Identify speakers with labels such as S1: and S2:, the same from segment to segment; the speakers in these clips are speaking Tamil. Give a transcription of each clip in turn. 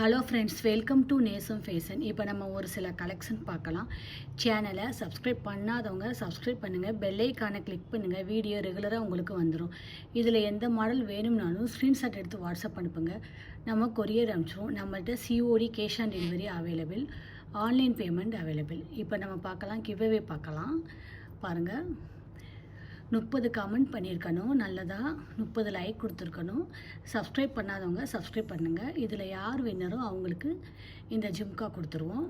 S1: ஹலோ ஃப்ரெண்ட்ஸ், வெல்கம் டு நேசம் ஃபேஷன். இப்போ நம்ம ஒரு சில கலெக்ஷன் பார்க்கலாம். சேனலை சப்ஸ்கிரைப் பண்ணாதவங்க சப்ஸ்கிரைப் பண்ணுங்கள், பெல் ஐக்கானை கிளிக் பண்ணுங்கள். வீடியோ ரெகுலராக உங்களுக்கு வந்துடும். இதில் எந்த மாடல் வேணும்னாலும் ஸ்க்ரீன்ஷாட் எடுத்து வாட்ஸ்அப் அனுப்புங்க, நம்ம கொரியர் அனுப்பிச்சிடுவோம். நம்மள்ட்ட COD cash on delivery available, online payment available. இப்போ நம்ம பார்க்கலாம், கிவ்அவே பார்க்கலாம். பாருங்கள், 30 கமெண்ட் பண்ணியிருக்கணும், நல்லதாக 30 லைக் கொடுத்துருக்கணும். சப்ஸ்கிரைப் பண்ணாதவங்க சப்ஸ்கிரைப் பண்ணுங்கள். இதில் யார் வின்னரோ அவங்களுக்கு இந்த ஜிம்கா கொடுத்துருவோம்.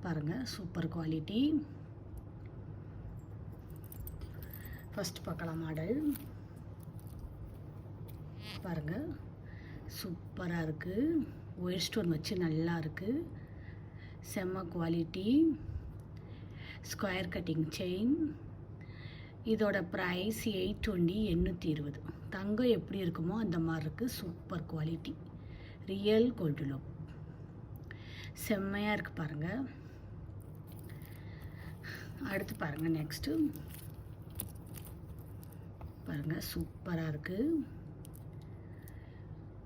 S1: பாருங்கள், சூப்பர் குவாலிட்டி. ஃபஸ்ட் பார்க்கலாம் மாடல். பாருங்கள், சூப்பராக இருக்குது. ஒயிட் ஸ்டோன் வச்சு நல்லா இருக்குது. செம்ம குவாலிட்டி. Square cutting chain. இதோட ப்ரைஸ் 820, 820. தங்கம் எப்படி இருக்குமோ அந்த மாதிரி இருக்குது. Super quality, real gold look. செம்மையாக இருக்குது பாருங்கள். அடுத்து பாருங்கள், நெக்ஸ்ட்டு பாருங்கள், சூப்பராக இருக்குது.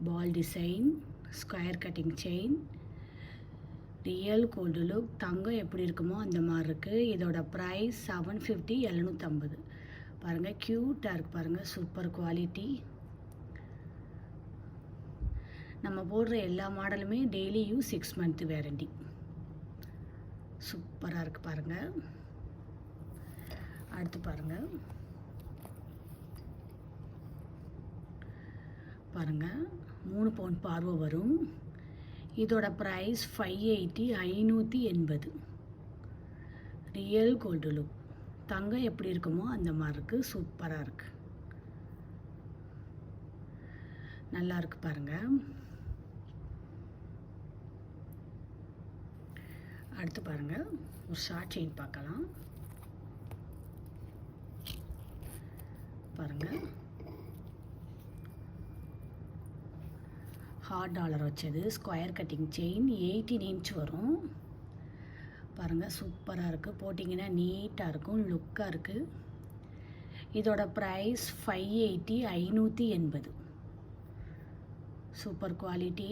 S1: Ball design, square cutting chain, real gold look. தங்கம் எப்படி இருக்குமோ அந்த மாதிரி இருக்குது. இதோட ப்ரைஸ் 750, 750. பாருங்கள், க்யூட்டாக இருக்குது பாருங்கள். Super quality. நம்ம போடுற எல்லா மாடலுமே டெய்லி யூஸ், 6 மந்த் வேரண்டி. சூப்பராக இருக்குது பாருங்கள். அடுத்து பாருங்கள், பாருங்கள் 3 பவுண்ட் பார்வை வரும். இதோட ப்ரைஸ் 580, 580. Real gold look. தங்கம் எப்படி இருக்குமோ அந்த மாதிரி இருக்குது. சூப்பராக இருக்குது, நல்லா இருக்குது பாருங்கள். அடுத்து பாருங்கள், ஒரு ஷார்ட் செயின் பார்க்கலாம். பாருங்கள், ஹார்ட் டாலர் வச்சது, ஸ்கொயர் கட்டிங் செயின், 18 இன்ச் வரும். பாருங்கள், சூப்பராக இருக்குது. போட்டிங்கன்னா நீட்டாக இருக்கும், லுக்காக இருக்குது. இதோட ப்ரைஸ் 580, 580. Super quality.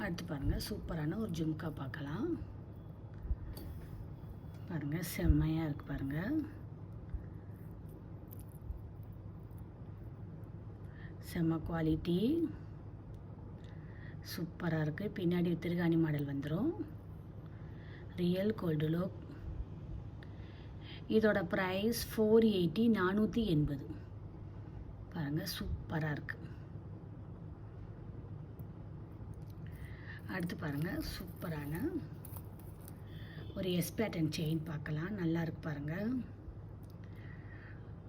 S1: அடுத்து பாருங்கள், சூப்பரான ஒரு ஜும்கா பார்க்கலாம். பாருங்கள், செம்மையாக இருக்குது பாருங்கள். செம்ம குவாலிட்டி, சூப்பராக இருக்குது. பின்னாடி திருகாணி மாடல் வந்துடும். Real gold look. இதோட ப்ரைஸ் 480, 480. பாருங்கள், சூப்பராக இருக்குது. அடுத்து பாருங்கள், சூப்பரான ஒரு எஸ் பேட்டர்ன் செயின் பார்க்கலாம். நல்லா இருக்குது பாருங்கள்.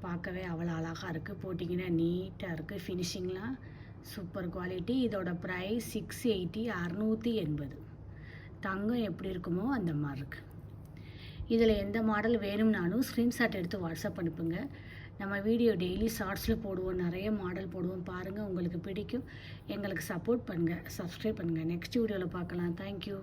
S1: பார்க்கவே அவ்வளோ அழகாக இருக்குது. போட்டிங்கன்னா நீட்டாக இருக்குது. ஃபினிஷிங்லாம் சூப்பர் குவாலிட்டி. இதோட ப்ரைஸ் 680, 680. தங்கம் எப்படி இருக்குமோ அந்த மாதிரி இருக்குது. இதில் எந்த மாடல் வேணும்னாலும் ஸ்க்ரீன்ஷாட் எடுத்து வாட்ஸ்அப் அனுப்புங்க. நம்ம வீடியோ டெய்லி ஷார்ட்ஸில் போடுவோம், நிறைய மாடல் போடுவோம். பாருங்கள், உங்களுக்கு பிடிக்கும். எங்களுக்கு சப்போர்ட் பண்ணுங்கள், சப்ஸ்கிரைப் பண்ணுங்கள். நெக்ஸ்ட் வீடியோவில் பார்க்கலாம். தேங்க்யூ.